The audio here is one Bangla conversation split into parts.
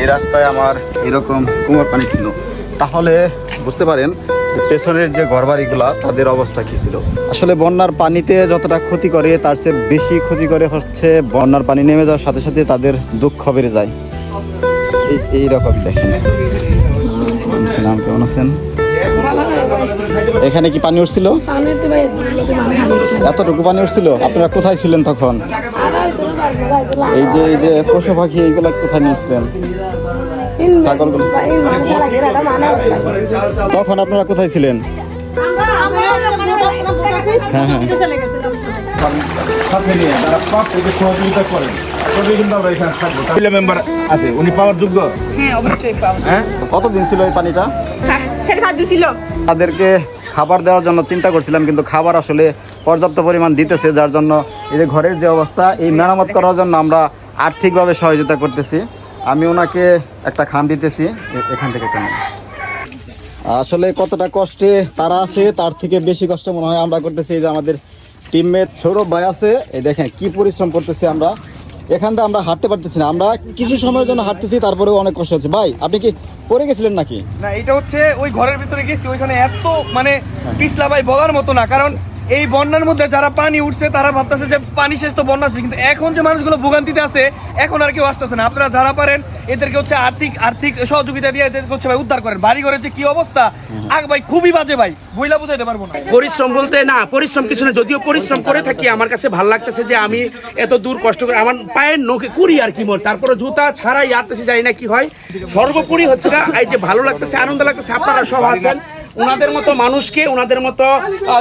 এই রাস্তায় আমার এরকম কুমোর পানি ছিল, তাহলে বুঝতে পারেন পেছনের যে ঘরবাড়িগুলা তাদের অবস্থা কি ছিল। আসলে বন্যার পানিতে যতটা ক্ষতি করে তার চেয়ে বেশি ক্ষতি করে হচ্ছে বন্যার পানি নেমে যাওয়ার সাথে সাথে তাদের দুঃখ বেড়ে যায়। এইরকম দেখেন। সালাম, কেমন আছেন? এখানে কি পানি উঠছিল? এতটুকু পানি উঠছিল? আপনারা কোথায় ছিলেন তখন? এই যে পশু পাখি এইগুলা কোথায় নিয়েছিলেন? ছাগলগুলো তখন আপনারা কোথায় ছিলেন? হ্যাঁ হ্যাঁ, কতদিন ছিল এই পানিটা? তাদেরকে খাবার দেওয়ার জন্য চিন্তা করছিলাম, কিন্তু খাবার আসলে পর্যাপ্ত পরিমাণ দিতেছে, যার জন্য এই যে ঘরের যে অবস্থা, এই মেরামত করার জন্য আমরা আর্থিকভাবে সহযোগিতা করতেছি। আমি ওনাকে একটা খাম দিতেছি, এখান থেকে কেন। আসলে কতটা কষ্টে তারা আছে তার থেকে বেশি কষ্ট মনে হয় আমরা করতেছি। এই যে আমাদের টিমমেট সৌরভ ভাই আছে, এই দেখেন কি পরিশ্রম করতেছি আমরা। এখানটা আমরা হাঁটতে পারতেছি না, আমরা কিছু সময়ের জন্য হাঁটতেছি, তারপরেও অনেক কষ্ট হচ্ছে। ভাই আপনি কি পড়ে গেছিলেন নাকি? না, এটা হচ্ছে ওই ঘরের ভিতরে গেছি, ওইখানে এত মানে পিছলা ভাই বলার মতো না। কারণ এই বন্যার মধ্যে যারা পানি উঠছে তারা ভাবতেছে যে পানি শেষ তো বন্যা শেষ, কিন্তু এখন যে মানুষগুলো ভোগান্তিতে আছে এখন আর কেউ আসতেছে না। আপনারা যারা পারেন এদেরকে হচ্ছে আর্থিক সহযোগিতা দিয়ে এদেরকে হচ্ছে ভাই উদ্ধার করেন। বাড়ি ঘরের যে কি অবস্থা ভাই, খুবই বাজে ভাই, বইলা বুঝাইতে পারবো না। পরিশ্রম বলতে না, পরিশ্রম কিছু না, যদিও পরিশ্রম করে থাকি, আমার কাছে ভালো লাগতেছে যে আমি এত দূর কষ্ট করে আমার পায়ের নখে কুড়ি আর কি মোর, তারপরে জুতা ছাড়াই আটতেছি, জানি না কি হয়। সর্বোপরি হচ্ছে না এই যে ভালো লাগতেছে, আনন্দ লাগতেছে। আপনারা সব আছেন, ওনাদের মতো মানুষকে, ওনাদের মতো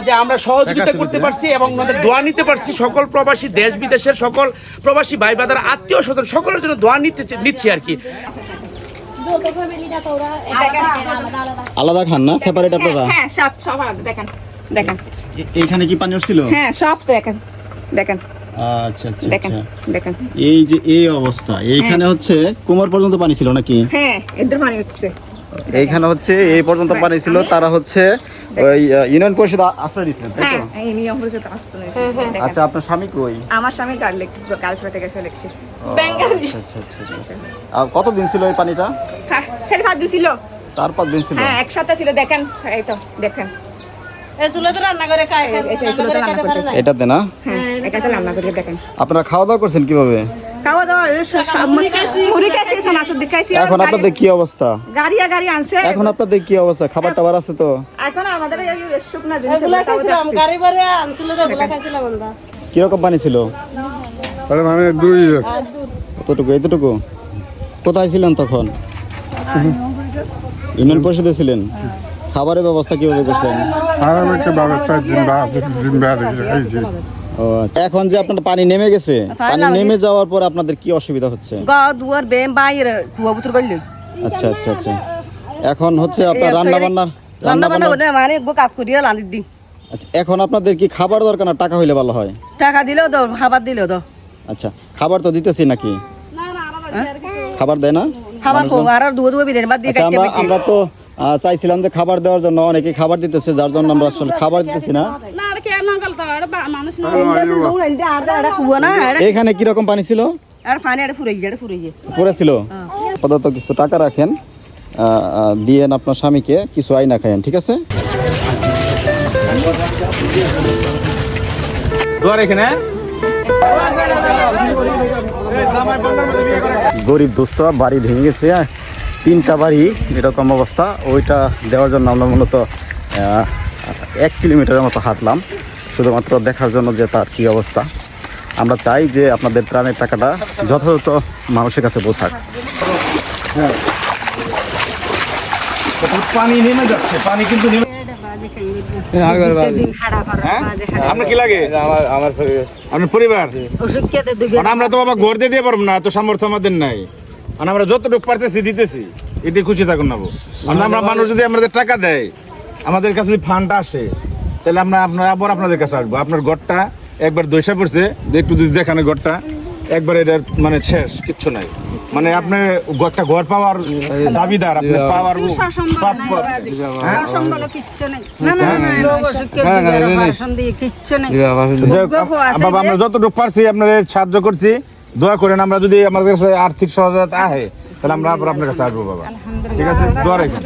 যে আমরা সহযোগিতা করতে পারছি এবং ওনাদের দোয়া নিতে পারছি। সকল প্রবাসী, দেশ বিদেশের সকল প্রবাসী ভাই ব্রাদার, আত্মীয় স্বজন সকলের জন্য দোয়া নিচ্ছি আর কি। আলাদা খান না, সেপারেট আপনারা? হ্যাঁ, সব আলাদা। দেখেন এইখানে কি পানি উঠছিল? হ্যাঁ, সব দেখেন। আচ্ছা আচ্ছা, দেখেন এই যে এই অবস্থা, এইখানে হচ্ছে কোমর পর্যন্ত পানি ছিল নাকি? হ্যাঁ, এদের পানি উঠছে। এইখানে হচ্ছে এই পর্যন্ত পানি ছিল, তারা হচ্ছে ওই ইউনিয়ন পরিষদ আশ্রয় দিচ্ছেন, তাই তো? এই নিয়ম পরিষদ আশ্রয়। আচ্ছা, আপনার স্বামী কই? আমার স্বামী গার্লস বাড়িতে গেছে লেখছে। আচ্ছা। আর কতদিন ছিল এই পানিটা? 4-5 দিন ছিল। 4-5 দিন ছিল? হ্যাঁ, একসাথে ছিল। দেখেন, এই তো দেখেন। এটাতে না? হ্যাঁ, এটাতে রান্না করে দেখেন। আপনারা খাওয়া দাওয়া করছেন কিভাবে? খাওয়া দাওয়া মুড়ি খাইছি, সোনাসুর দেখাইছি। এখন আপনাদের কি অবস্থা? গাড়ি আনছে। এখন আপনাদের কি অবস্থা? খাবার টাবার আছে তো? এখন আমাদের এই শুকনা জিনিসগুলো খাইছিলাম, গাড়ি ভরে আনছিল, যেগুলো খাইছিলাম আমরা। কি রকম পানি ছিল? আরে মানে দুই এতটুকু। কোথায় ছিলেন তখন? ইউনিয়ন পরিষদে ছিলেন? খাবারের ব্যবস্থা কিভাবে করছেন? ও আচ্ছা। এখন যে আপনার পানি নেমে গেছে, পানি নেমে যাওয়ার পর আপনাদের কি অসুবিধা হচ্ছে? আচ্ছা। এখন হচ্ছে আপনার রান্না বান্না মানে কাজ করিয়া রাঁধি দিই। আচ্ছা, এখন আপনাদের কি খাবার দরকার না টাকা হইলে ভালো হয়? টাকা দিলেও তো, খাবার দিলেও তো। আচ্ছা, খাবার তো দিতেছি নাকি? খাবার দেয় না? খাবার আর দুয়া বিরিয়ানি বাদ দিয়ে আমরা তো চাইছিলাম যে খাবার দেওয়ার জন্য, অনেকে খাবার দিতেছে, যার জন্য আমরা আসলে খাবার দিতেছি না। এখানে কিরকম পানি ছিল? পড়েছিল। আপাতত কিছু টাকা রাখেন, দিয়েন আপনার স্বামীকে, কিছু আইনা খায়েন, ঠিক আছে? গরিব দোস্ত বাড়ি ভেঙে গেছে, 3টা বাড়ি এরকম অবস্থা। ওইটা দেওয়ার জন্য আমরা মূলত 1 কিলোমিটারের মতো হাঁটলাম, শুধুমাত্র দেখার জন্য যে তার কি অবস্থা। আমরা চাই যে আপনাদের ত্রাণের টাকাটা যথাযথ মানুষের কাছে পৌঁছাক। পানি নেমে যাচ্ছে, পানি কিন্তু আপনার কি লাগে? আপনার পরিবার? আমরা তো বাবা ঘর দিয়ে পারবো না, এত সামর্থ্য আমাদের নাই। আমরা যতটুকু পারতেছি দিতেছি, এটাই খুশি থাকুন না। আমরা মানুষ যদি আমাদের টাকা দেয়, আমাদের কাছে যদি ফান্ড আসে, তাহলে আমরা আবার আপনাদের কাছে আসবো। আপনার ঘরটা একবার দইসা পড়ছে, একটু যদি দেখানো ঘরটা একবার, এটার মানে শেষ, কিচ্ছু নাই। মানে আপনি ঘরটা ঘর পাওয়ার দাবিদার, আপনি পাওয়ার বাবা, আমরা যতটুকু পারছি আপনার সাহায্য করছি, দোয়া করেন। আমরা যদি আমাদের কাছে আর্থিক সহায়তা আহে, তাহলে আমরা আবার আপনার কাছে আসবো বাবা। ঠিক আছে, দোয়া রাখেন।